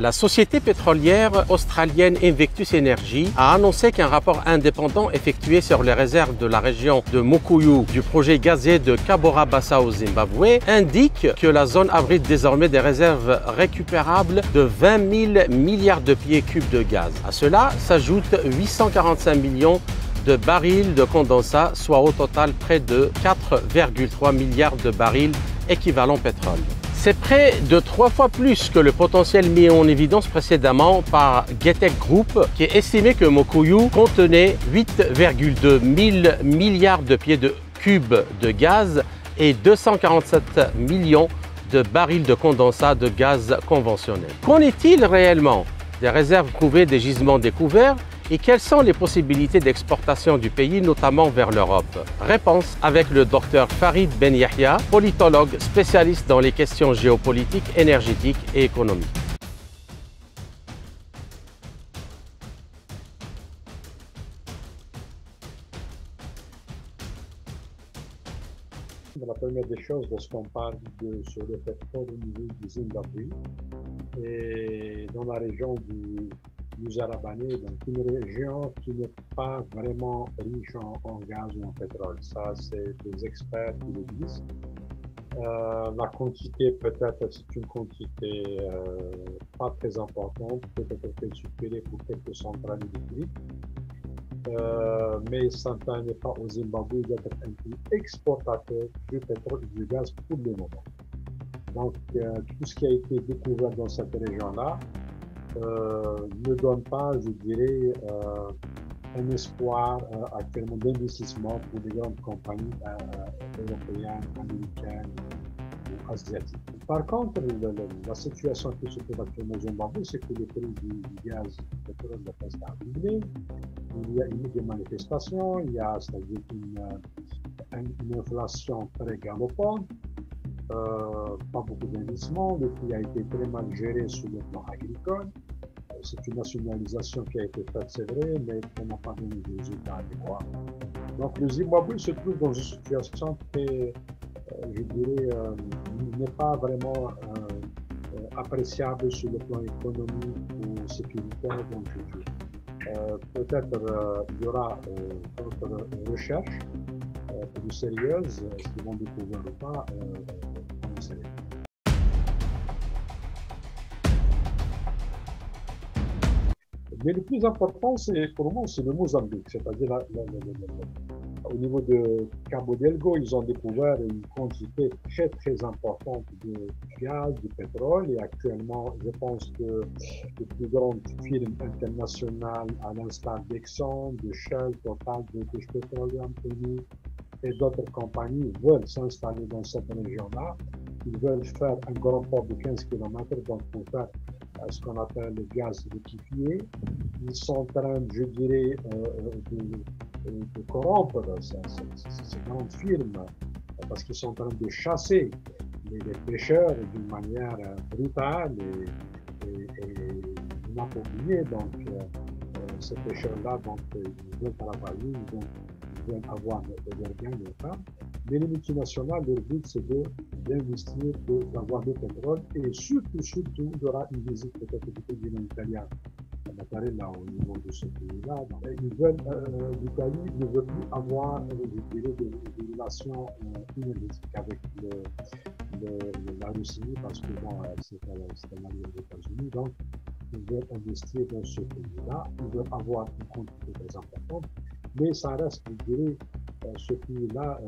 La société pétrolière australienne Invictus Energy a annoncé qu'un rapport indépendant effectué sur les réserves de la région de Mukuyu du projet gazier de Cabora Bassa au Zimbabwe indique que la zone abrite désormais des réserves récupérables de 20 000 milliards de pieds cubes de gaz. À cela s'ajoutent 845 millions de barils de condensat, soit au total près de 4,3 milliards de barils équivalent pétrole. C'est près de 3 fois plus que le potentiel mis en évidence précédemment par Getech Group, qui estimait que Mukuyu contenait 8,2 000 milliards de pieds cubes de gaz et 247 millions de barils de condensat de gaz conventionnel. Qu'en est-il réellement des réserves prouvées, des gisements découverts et quelles sont les possibilités d'exportation du pays, notamment vers l'Europe? Réponse avec le docteur Farid Ben Yahya, politologue spécialiste dans les questions géopolitiques, énergétiques et économiques. La première des choses, lorsqu'on parle sur le pétrole au niveau du Zimbabwe et dans la région du Nusarabané, donc une région qui n'est pas vraiment riche en gaz ou en pétrole. Ça, c'est des experts qui le disent. La quantité, peut-être, c'est une quantité pas très importante, peut-être qu'elle suffirait pour quelques centrales électriques. Mais ça ne permet pas au Zimbabwe d'être un pays exportateur du pétrole et du gaz pour le moment. Donc, tout ce qui a été découvert dans cette région-là ne donne pas, je dirais, un espoir actuellement d'investissement pour les grandes compagnies européennes, américaines ou asiatiques. Par contre, la situation qui se trouve actuellement au Zimbabwe, c'est que le prix du gaz et du pétrole est presque à doubler. Il y a eu des manifestations, il y a c'est-à-dire une inflation très galopante, pas beaucoup d'investissements, le prix a été très mal géré sur le plan agricole. C'est une nationalisation qui a été faite, c'est vrai, mais on n'a pas donné de résultats adéquats. Donc le Zimbabwe se trouve dans une situation qui, je dirais, n'est pas vraiment appréciable sur le plan économique ou sécuritaire. Donc, peut-être il y aura d'autres recherches plus sérieuses, ce qu'ils vont découvrir ou pas, on sait. Mais le plus important, pour moi, c'est le Mozambique, c'est-à-dire au niveau de Cabo Delgado, ils ont découvert une quantité très très importante de gaz, de pétrole, et actuellement, je pense que les plus grandes firmes internationales, à l'instar d'Exxon, de Shell, Total, British Petroleum, Eni et d'autres compagnies veulent s'installer dans cette région-là. Ils veulent faire un grand port de 15 km, donc pour faire ce qu'on appelle le gaz liquéfié. Ils sont en train, je dirais, de corrompre ces grandes firmes parce qu'ils sont en train de chasser les pêcheurs d'une manière brutale et inappropriée. Donc, ces pêcheurs-là, ils veulent travailler, ils veulent avoir leur gain, leur temps. Mais les multinationales, leur but, c'est d'investir, d'avoir du pétrole et surtout, il y aura une visite peut-être du président italien Mattarella au niveau de ce pays-là. L'Italie ne veut plus avoir, je dirais, des relations énergétiques avec la Russie parce que bon, c'est un allié des États-Unis. Donc, ils veulent investir dans ce pays-là, ils veulent avoir une quantité très importante, mais ça reste, je dirais, ce pays-là,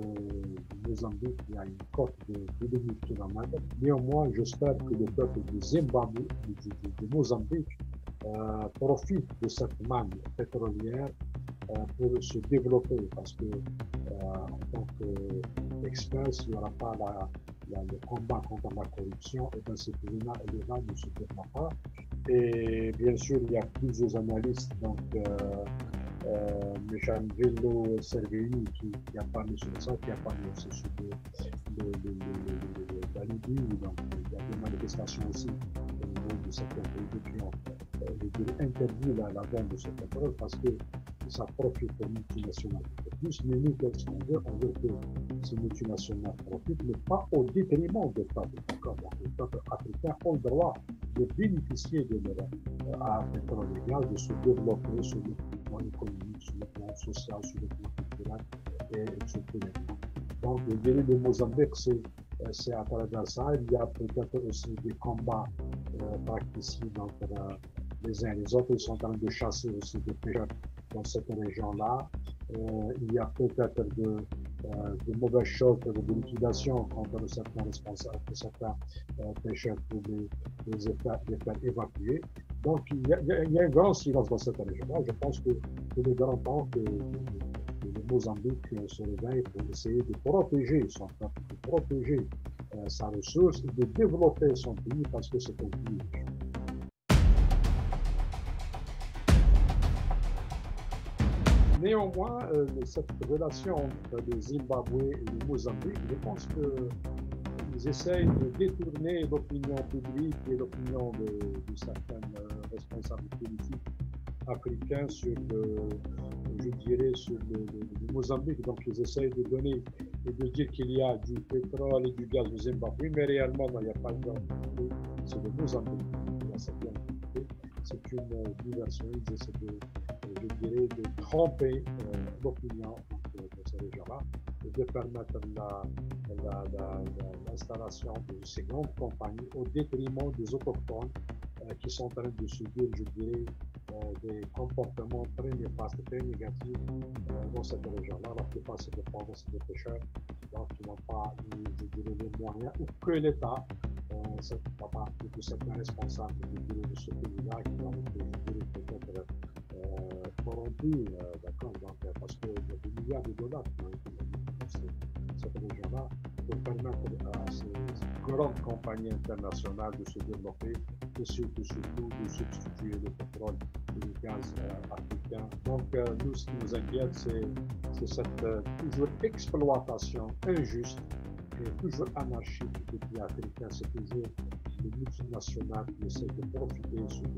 Mozambique, il y a une côte de 2000 km. Néanmoins, j'espère que le peuple du Zimbabwe, de Mozambique, profite de cette manne pétrolière pour se développer parce que en tant qu'expert, s'il n'y aura pas le combat contre la corruption, et bien ce pays-là ne se développe pas. Et bien sûr, il y a plusieurs analystes, donc Michelangelo Servini qui a parlé sur ça, qui a parlé aussi sur la Libye, donc il y a des manifestations aussi au niveau de certains pays qui ont interdit la vente de ce pétrole parce que ça profite aux multinationales. Plus, mais nous, qu'est-ce qu'on veut? On veut que ces multinationales profitent, mais pas au détriment des peuples. Les peuples africains ont le droit de bénéficier de leur pétrole et gaz, de se développer sur le plan économique, sur le plan social, sur le plan culturel et sur tous les plans. Donc, je dirais le Mozambique, c'est à travers ça. Il y a peut-être aussi des combats pratiqués entre les uns et les autres. Ils sont en train de chasser aussi des pêcheurs dans cette région-là. Il y a peut-être de mauvaises choses, de liquidation contre certains responsables, certains pêcheurs pour les faire évacuer. Donc, il y a un grand silence dans cette région-là. Je pense que nous grand temps que le Mozambique se réveille pour essayer de protéger son peuple, de protéger sa ressource et de développer son pays parce que c'est un pays. Néanmoins, cette relation entre le Zimbabwe et le Mozambique, je pense qu'ils essayent de détourner l'opinion publique et l'opinion de certains responsables politiques africains sur le Mozambique. Donc, ils essayent de donner et de dire qu'il y a du pétrole et du gaz au Zimbabwe, mais réellement, il n'y a pas de gaz. C'est le Mozambique qui a cette identité. C'est une diversion. Ils essaient de tromper l'opinion de ces régions-là et de permettre l'installation de ces grandes compagnies au détriment des autochtones qui sont en train de subir, je dirais, des comportements très néfastes, très négatifs dans cette région-là. La plupart, c'est des pauvres, c'est des pêcheurs, donc qui n'ont pas, je dirais, les moyens, ou que l'État, c'est pas partie de certains responsables, je dirais, de ce pays-là, qui ont été, je dirais, peut-être corrompus, d'accord, donc, parce qu'il y a des milliards de dollars qui ont été mis dans cette région-là pour permettre à ces grandes compagnies internationales de se développer et surtout de substituer le pétrole et le gaz africain. Donc, nous, ce qui nous inquiète, c'est cette toujours exploitation injuste et toujours anarchique du pays africain. C'est toujours les multinationales qui essaient de profiter sur